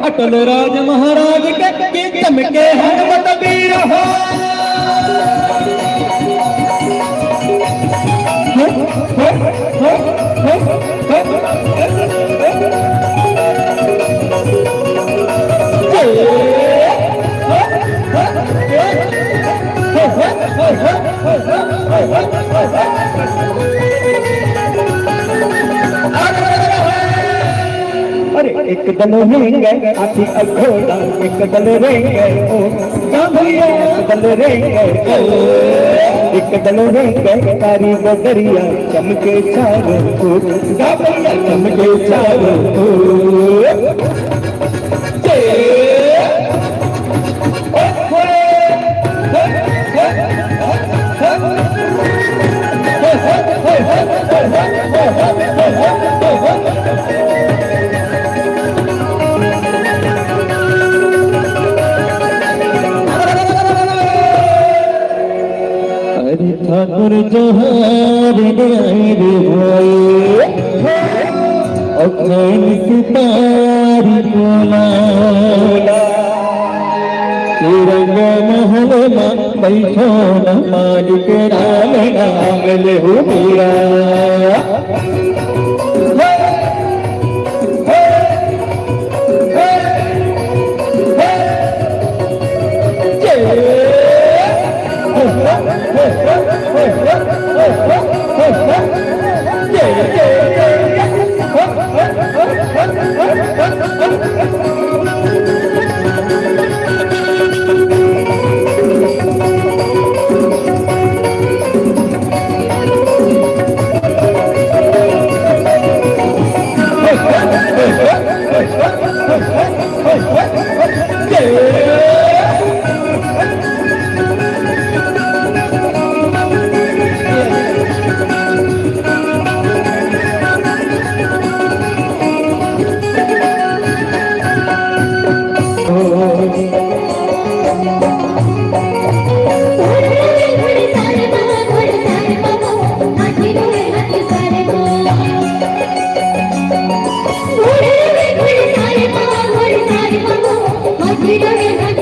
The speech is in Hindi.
अटल राज महाराज के चमके हनुमत वीर हो। अरे एक दल रहेंगे हाथी और घोड़ा, एक दल रहेंगे ओ भैया, एक दल रहेंगे एक दल रहेंगे कारी बदरिया चमके चारों ओर, भैया चमके चारों ओर। ठाकुर जोहार रे भाई अखन सितारी बोला रंग महल में बैठो न मालिक राम नाम ले हो मेरा। We don't